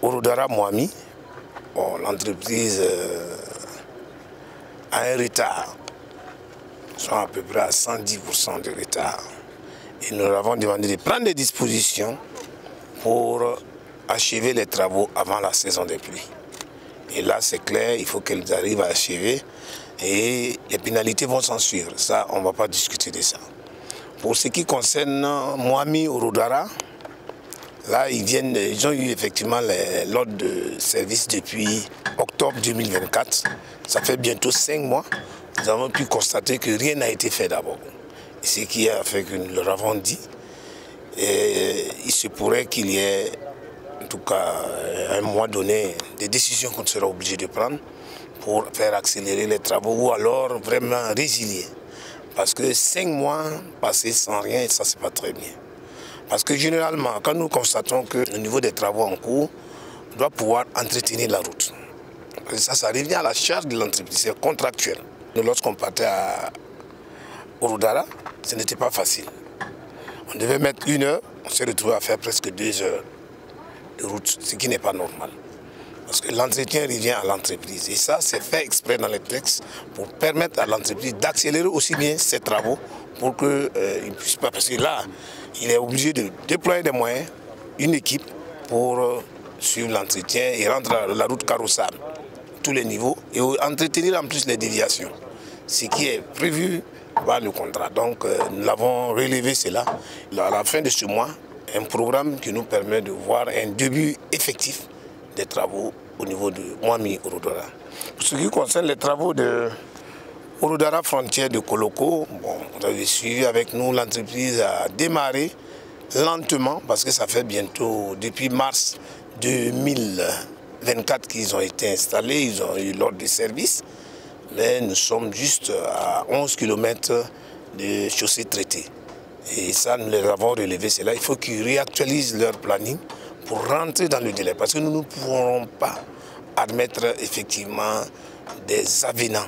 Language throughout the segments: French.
Orodara Moami, bon, l'entreprise a un retard, sont à peu près à 110% de retard. Et nous leur avons demandé de prendre des dispositions pour achever les travaux avant la saison des pluies. Et là, c'est clair, il faut qu'elles arrivent à achever et les pénalités vont s'en suivre. Ça, on ne va pas discuter de ça. Pour ce qui concerne Moami Orodara, là, ils ont eu effectivement l'ordre de service depuis octobre 2024. Ça fait bientôt 5 mois. Nous avons pu constater que rien n'a été fait d'abord. Ce qui a fait que nous leur avons dit. Et il se pourrait qu'il y ait, en tout cas, à un mois donné, des décisions qu'on sera obligé de prendre pour faire accélérer les travaux ou alors vraiment résilier. Parce que 5 mois passés sans rien, ça c'est pas très bien. Parce que généralement, quand nous constatons que au niveau des travaux en cours, on doit pouvoir entretenir la route. Parce que ça revient à la charge de l'entreprise, c'est contractuel. Lorsqu'on partait à Orodara, ce n'était pas facile. On devait mettre 1 heure, on s'est retrouvé à faire presque 2 heures de route, ce qui n'est pas normal. Parce que l'entretien revient à l'entreprise. Et ça, c'est fait exprès dans les textes pour permettre à l'entreprise d'accélérer aussi bien ses travaux pour qu'il ne puisse pas. Parce que là, il est obligé de déployer des moyens, une équipe pour suivre l'entretien et rendre la route carrossable, tous les niveaux, et entretenir en plus les déviations. Ce qui est prévu par le contrat. Donc, nous l'avons relevé cela. À la fin de ce mois, un programme qui nous permet de voir un début effectif des travaux au niveau de Moami Orodara. Pour ce qui concerne les travaux de Orodara Frontière de Koloko, bon, vous avez suivi avec nous, l'entreprise a démarré lentement parce que ça fait bientôt, depuis mars 2024 qu'ils ont été installés, ils ont eu l'ordre de service, mais nous sommes juste à 11 km de chaussée traitée. Et ça, nous les avons relevé, c'est là, il faut qu'ils réactualisent leur planning pour rentrer dans le délai, parce que nous ne pourrons pas admettre effectivement des avenants.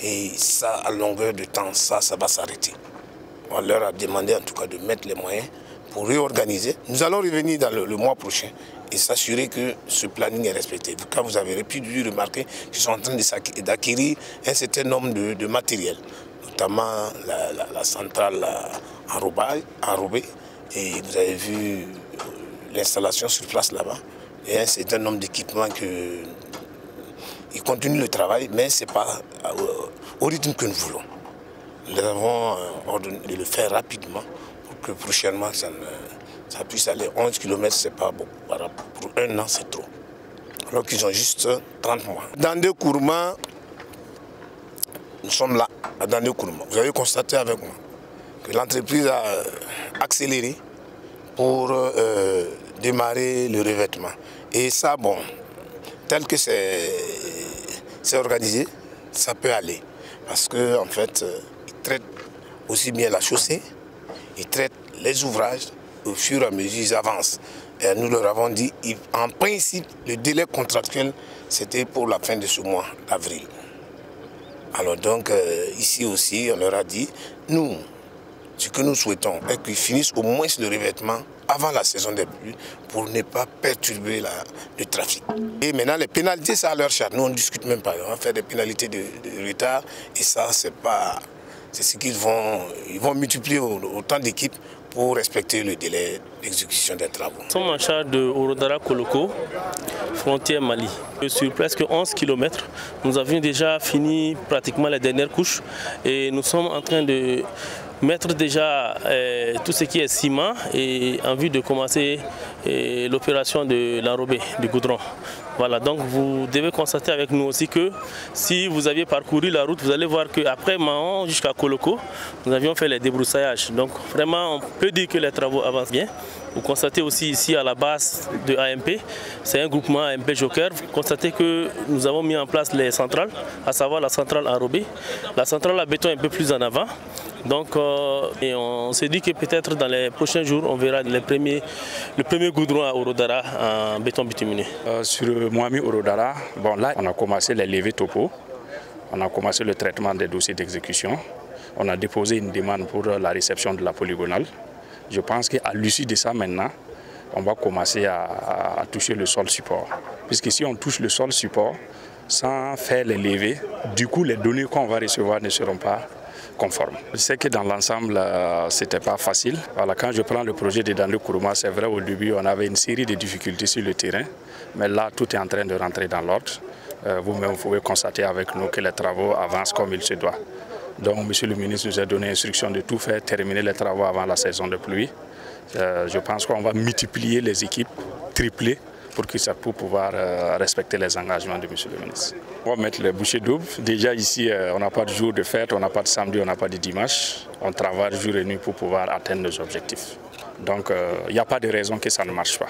Et ça, à longueur de temps, ça va s'arrêter. On leur a demandé en tout cas de mettre les moyens pour réorganiser. Nous allons revenir dans le mois prochain et s'assurer que ce planning est respecté. Quand vous avez pu remarquer qu'ils sont en train d'acquérir un certain nombre de matériel, notamment la centrale enrobée, et vous avez vu l'installation sur place là-bas, et un certain nombre d'équipements ils continuent le travail, mais ce n'est pas au rythme que nous voulons. Nous avons ordonné de le faire rapidement pour que prochainement ça puisse aller. 11 km, ce n'est pas beaucoup. Pour 1 an, c'est trop. Alors qu'ils ont juste 30 mois. Dans des Kourma, nous sommes là, à Dandé Kourma. Vous avez constaté avec moi que l'entreprise a accéléré pour démarrer le revêtement. Et ça, bon, tel que c'est organisé, ça peut aller. Parce qu'en fait, ils traitent aussi bien la chaussée, ils traitent les ouvrages, au fur et à mesure ils avancent. Et nous leur avons dit, en principe, le délai contractuel, c'était pour la fin de ce mois d'avril. Alors donc, ici aussi, on leur a dit, nous, ce que nous souhaitons est qu'ils finissent au moins le revêtement avant la saison des pluies pour ne pas perturber le trafic. Et maintenant, les pénalités, c'est à leur charge. Nous, on ne discute même pas. On va faire des pénalités de retard et ça, c'est ce qu'ils vont multiplier autant d'équipes pour respecter le délai d'exécution des travaux. Nous sommes en charge de Orodara Koloko, frontière Mali. Sur presque 11 km, nous avions déjà fini pratiquement les dernières couches et nous sommes en train de mettre déjà tout ce qui est ciment et en vue de commencer l'opération de l'enrobé du goudron. Voilà, donc vous devez constater avec nous aussi que si vous aviez parcouru la route, vous allez voir qu'après Mahon jusqu'à Koloko, nous avions fait les débroussaillasges. Donc vraiment, on peut dire que les travaux avancent bien. Vous constatez aussi ici à la base de AMP, c'est un groupement AMP Joker. Vous constatez que nous avons mis en place les centrales, à savoir la centrale enrobée, la centrale à béton un peu plus en avant. Donc on s'est dit que peut-être dans les prochains jours, on verra le premier goudron à Orodara en béton bituminé. Sur Moami Orodara, bon, là on a commencé les levées topo, on a commencé le traitement des dossiers d'exécution, on a déposé une demande pour la réception de la polygonale. Je pense qu'à l'issue de ça maintenant, on va commencer à toucher le sol support. Puisque si on touche le sol support sans faire les levées, du coup les données qu'on va recevoir ne seront pas conformes. Je sais que dans l'ensemble, c'était pas facile. Voilà, quand je prends le projet de Dandé Kourouma, c'est vrai au début on avait une série de difficultés sur le terrain, mais là tout est en train de rentrer dans l'ordre. Vous-même vous pouvez constater avec nous que les travaux avancent comme il se doit. Donc M. le ministre nous a donné l'instruction de tout faire, terminer les travaux avant la saison de pluie. Je pense qu'on va multiplier les équipes, tripler, pour pouvoir respecter les engagements de M. le ministre. On va mettre les bouchées doubles. Déjà ici, on n'a pas de jour de fête, on n'a pas de samedi, on n'a pas de dimanche. On travaille jour et nuit pour pouvoir atteindre nos objectifs. Donc il n'y a pas de raison que ça ne marche pas.